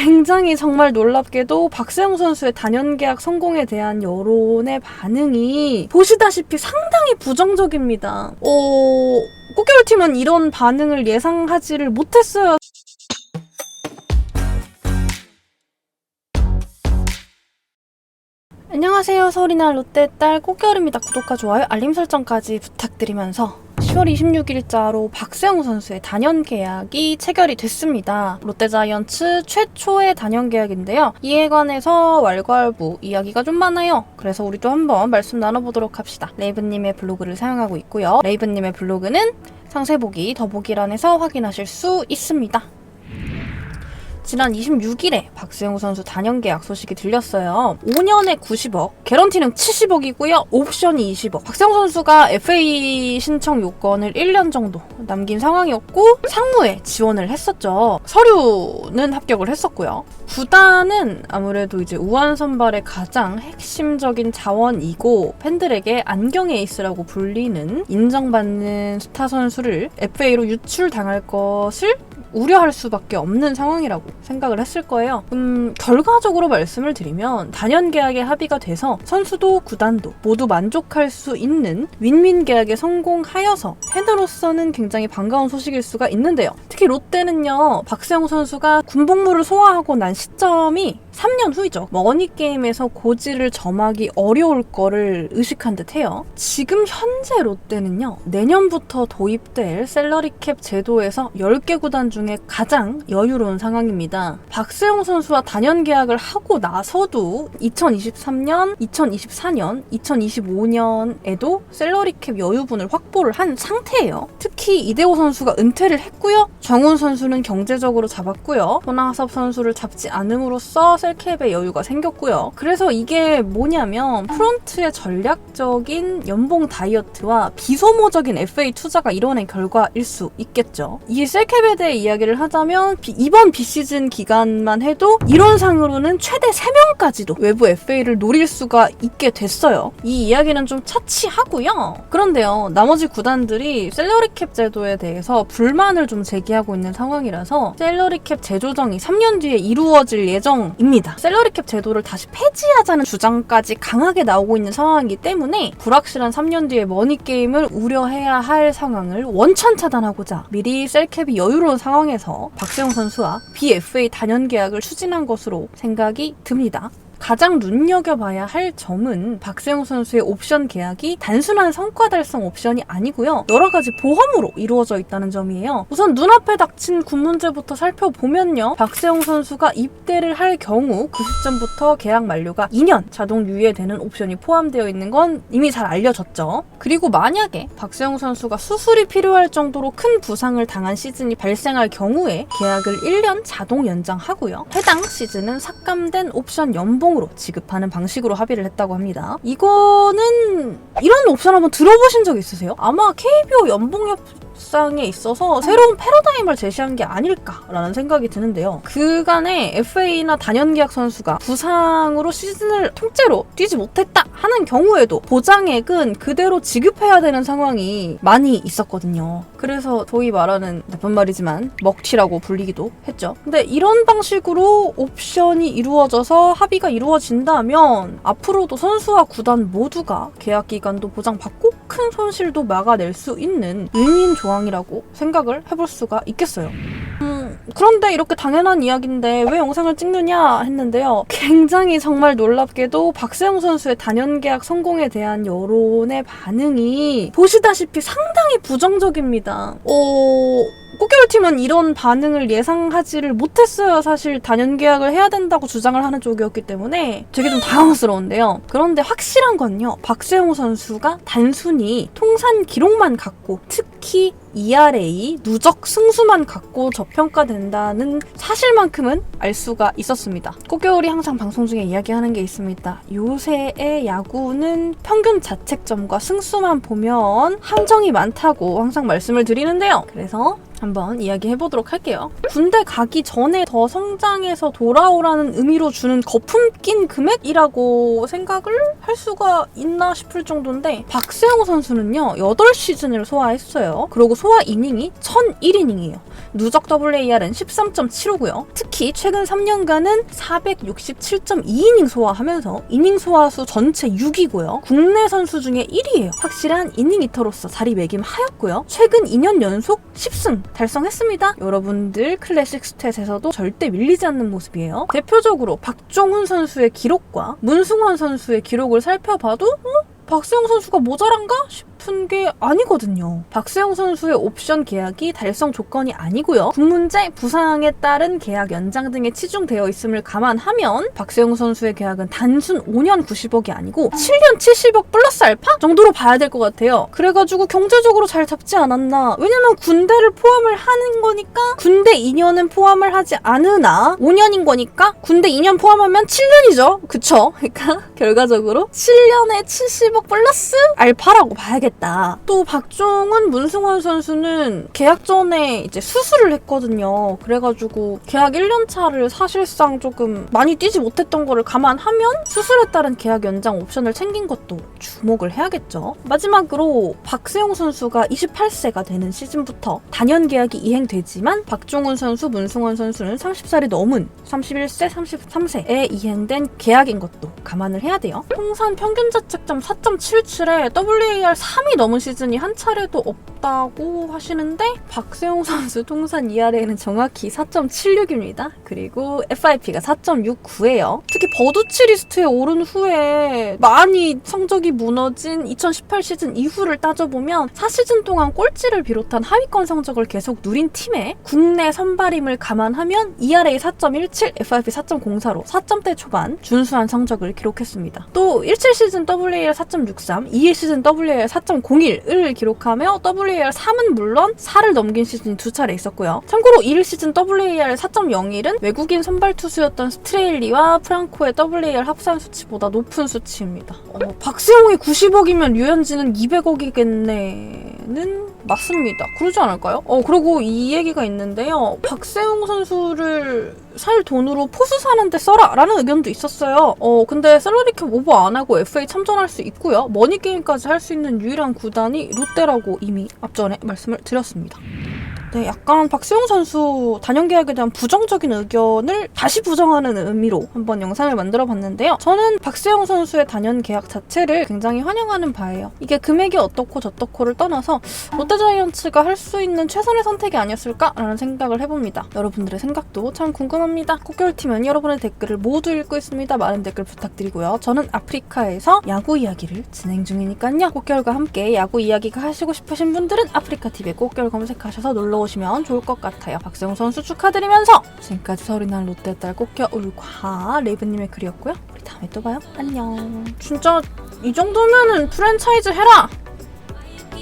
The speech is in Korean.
굉장히 정말 놀랍게도 박세웅 선수의 단연 계약 성공에 대한 여론의 반응이 보시다시피 상당히 부정적입니다. 꽃겨울팀은 이런 반응을 예상하지를 못했어요. 안녕하세요. 서울이나 롯데 딸 꽃겨울입니다. 구독과 좋아요, 알림 설정까지 부탁드리면서 10월 26일자로 박세웅 선수의 단연 계약이 체결이 됐습니다. 롯데자이언츠 최초의 단연 계약인데요. 이에 관해서 왈가왈부 이야기가 좀 많아요. 그래서 우리도 한번 말씀 나눠보도록 합시다. 레이븐님의 블로그를 사용하고 있고요. 레이븐님의 블로그는 상세보기, 더보기란에서 확인하실 수 있습니다. 지난 26일에 박세웅 선수 단연 계약 소식이 들렸어요. 5년에 90억, 개런티는 70억이고요. 옵션이 20억. 박세웅 선수가 FA 신청 요건을 1년 정도 남긴 상황이었고 상무에 지원을 했었죠. 서류는 합격을 했었고요. 구단은 아무래도 이제 우한 선발의 가장 핵심적인 자원이고 팬들에게 안경 에이스라고 불리는 인정받는 스타 선수를 FA로 유출당할 것을 우려할 수밖에 없는 상황이라고 생각을 했을 거예요. 결과적으로 말씀을 드리면 단연 계약에 합의가 돼서 선수도 구단도 모두 만족할 수 있는 윈윈 계약에 성공하여서 팬으로서는 굉장히 반가운 소식일 수가 있는데요. 특히 롯데는요, 박세웅 선수가 군복무를 소화하고 난 시점이 3년 후이죠. 머니게임에서 고지를 점하기 어려울 거를 의식한 듯 해요. 지금 현재 롯데는요, 내년부터 도입될 셀러리캡 제도에서 10개 구단 중에 가장 여유로운 상황입니다. 박세웅 선수와 단연 계약을 하고 나서도 2023년, 2024년, 2025년에도 셀러리캡 여유분을 확보를 한 상태예요. 특히 이대호 선수가 은퇴를 했고요. 정훈 선수는 경제적으로 잡았고요. 손아섭 선수를 잡지 않음으로써 셀캡의 여유가 생겼고요. 그래서 이게 뭐냐면 프론트의 전략적인 연봉 다이어트와 비소모적인 FA 투자가 이뤄낸 결과일 수 있겠죠. 이 셀캡에 대해 이야기를 하자면 이번 비시즌 기간만 해도 이론상으로는 최대 3명까지도 외부 FA를 노릴 수가 있게 됐어요. 이 이야기는 좀 차치하고요. 그런데요, 나머지 구단들이 셀러리캡 제도에 대해서 불만을 좀 제기하고 있는 상황이라서 셀러리캡 재조정이 3년 뒤에 이루어질 예정입니다. 셀러리캡 제도를 다시 폐지하자는 주장까지 강하게 나오고 있는 상황이기 때문에 불확실한 3년 뒤의 머니게임을 우려해야 할 상황을 원천 차단하고자 미리 셀캡이 여유로운 상황에서 박세웅 선수와 BFA 단연 계약을 추진한 것으로 생각이 듭니다. 가장 눈여겨봐야 할 점은 박세웅 선수의 옵션 계약이 단순한 성과 달성 옵션이 아니고요. 여러 가지 보험으로 이루어져 있다는 점이에요. 우선 눈앞에 닥친 군 문제부터 살펴보면요. 박세웅 선수가 입대를 할 경우 그 시점부터 계약 만료가 2년 자동 유예되는 옵션이 포함되어 있는 건 이미 잘 알려졌죠. 그리고 만약에 박세웅 선수가 수술이 필요할 정도로 큰 부상을 당한 시즌이 발생할 경우에 계약을 1년 자동 연장하고요. 해당 시즌은 삭감된 옵션 연봉 으로 지급하는 방식으로 합의를 했다고 합니다. 이거는 이런 옵션 한번 들어보신 적 있으세요? 아마 KBO 연봉 협상에 있어서 새로운 패러다임을 제시한 게 아닐까라는 생각이 드는데요. 그간에 FA나 단연 계약 선수가 부상으로 시즌을 통째로 뛰지 못했다 하는 경우에도 보장액은 그대로 지급해야 되는 상황이 많이 있었거든요. 그래서 소위 말하는 나쁜 말이지만 먹튀라고 불리기도 했죠. 근데 이런 방식으로 옵션이 이루어져서 합의가 이루어진다면 앞으로도 선수와 구단 모두가 계약 기간도 보장받고 큰 손실도 막아낼 수 있는 윈윈 조항이라고 생각을 해볼 수가 있겠어요. 그런데 이렇게 당연한 이야기인데 왜 영상을 찍느냐 했는데요. 굉장히 정말 놀랍게도 박세웅 선수의 단연 계약 성공에 대한 여론의 반응이 보시다시피 상당히 부정적입니다. 꽃겨울팀은 이런 반응을 예상하지를 못했어요. 사실 단연 계약을 해야 된다고 주장을 하는 쪽이었기 때문에 되게 좀 당황스러운데요. 그런데 확실한 건요, 박세웅 선수가 단순히 통산 기록만 갖고 특히 ERA, 누적 승수만 갖고 저평가된다는 사실만큼은 알 수가 있었습니다. 꽃겨울이 항상 방송 중에 이야기하는 게 있습니다. 요새의 야구는 평균 자책점과 승수만 보면 함정이 많다고 항상 말씀을 드리는데요. 그래서 한번 이야기해보도록 할게요. 군대 가기 전에 더 성장해서 돌아오라는 의미로 주는 거품 낀 금액이라고 생각을 할 수가 있나 싶을 정도인데 박세웅 선수는요, 8시즌을 소화했어요. 그리고 소화 이닝이 1001이닝이에요. 누적 WAR은 13.75고요. 특히 최근 3년간은 467.2이닝 소화하면서 이닝 소화수 전체 6위고요. 국내 선수 중에 1위예요. 확실한 이닝 히터로서 자리매김하였고요. 최근 2년 연속 10승 달성했습니다. 여러분들 클래식 스탯에서도 절대 밀리지 않는 모습이에요. 대표적으로 박종훈 선수의 기록과 문승원 선수의 기록을 살펴봐도 박세웅 선수가 모자란가 싶은 게 아니거든요. 박세웅 선수의 옵션 계약이 달성 조건이 아니고요. 군문제, 부상에 따른 계약 연장 등에 치중되어 있음을 감안하면 박세웅 선수의 계약은 단순 5년 90억이 아니고 7년 70억 플러스 알파 정도로 봐야 될 것 같아요. 그래가지고 경제적으로 잘 잡지 않았나. 왜냐면 군대를 포함을 하는 거니까 군대 2년은 포함을 하지 않으나 5년인 거니까 군대 2년 포함하면 7년이죠. 그쵸? 그러니까 결과적으로 7년에 70억 플러스 알파라고 봐야겠다. 또 박종훈, 문승원 선수는 계약 전에 이제 수술을 했거든요. 그래가지고 계약 1년 차를 사실상 조금 많이 뛰지 못했던 거를 감안하면 수술에 따른 계약 연장 옵션을 챙긴 것도 주목을 해야겠죠. 마지막으로 박세웅 선수가 28세가 되는 시즌부터 단연 계약이 이행되지만 박종훈 선수, 문승원 선수는 30살이 넘은 31세, 33세에 이행된 계약인 것도 감안을 해야 돼요. 통산 평균 자책점 4.77에 WAR 3이 넘은 시즌이 한 차례도 없다고 하시는데 박세웅 선수 통산 ERA는 정확히 4.76입니다. 그리고 FIP가 4.69예요. 특히 버두치 리스트에 오른 후에 많이 성적이 무너진 2018 시즌 이후를 따져보면 4시즌 동안 꼴찌를 비롯한 하위권 성적을 계속 누린 팀에 국내 선발임을 감안하면 ERA 4.17, FIP 4.04로 4점대 초반 준수한 성적을 기록했습니다. 또 17 시즌 WAR 4.63, 2일 시즌 WAR 4.01을 기록하며 WAR 3은 물론 4를 넘긴 시즌이 2차례 있었고요. 참고로 1일 시즌 WAR 4.01은 외국인 선발 투수였던 스트레일리와 프랑코의 WAR 합산 수치보다 높은 수치입니다. 박세웅이 90억이면 류현진은 200억이겠네는 맞습니다. 그러지 않을까요? 그리고 이 얘기가 있는데요. 박세웅 선수를 살 돈으로 포수 사는데 써라! 라는 의견도 있었어요. 근데 셀러리캡 오버 안 하고 FA 참전할 수 있고요. 머니게임까지 할 수 있는 유일한 구단이 롯데라고 이미 앞전에 말씀을 드렸습니다. 네, 약간 박세웅 선수 단연 계약에 대한 부정적인 의견을 다시 부정하는 의미로 한번 영상을 만들어 봤는데요. 저는 박세웅 선수의 단연 계약 자체를 굉장히 환영하는 바예요. 이게 금액이 어떻고 저떻고를 떠나서 롯데자이언츠가 할 수 있는 최선의 선택이 아니었을까라는 생각을 해봅니다. 여러분들의 생각도 참 궁금합니다. 꽃겨울팀은 여러분의 댓글을 모두 읽고 있습니다. 많은 댓글 부탁드리고요. 저는 아프리카에서 야구 이야기를 진행 중이니까요. 꽃겨울과 함께 야구 이야기가 하시고 싶으신 분들은 아프리카TV에 꽃겨울 검색하셔서 놀러 오시면 좋을 것 같아요. 박세웅 선수 축하드리면서 지금까지 서울이 난 롯데 딸 꽃겨울과 레이브님의 글이었고요. 우리 다음에 또 봐요. 안녕. 진짜 이 정도면은 프랜차이즈 해라!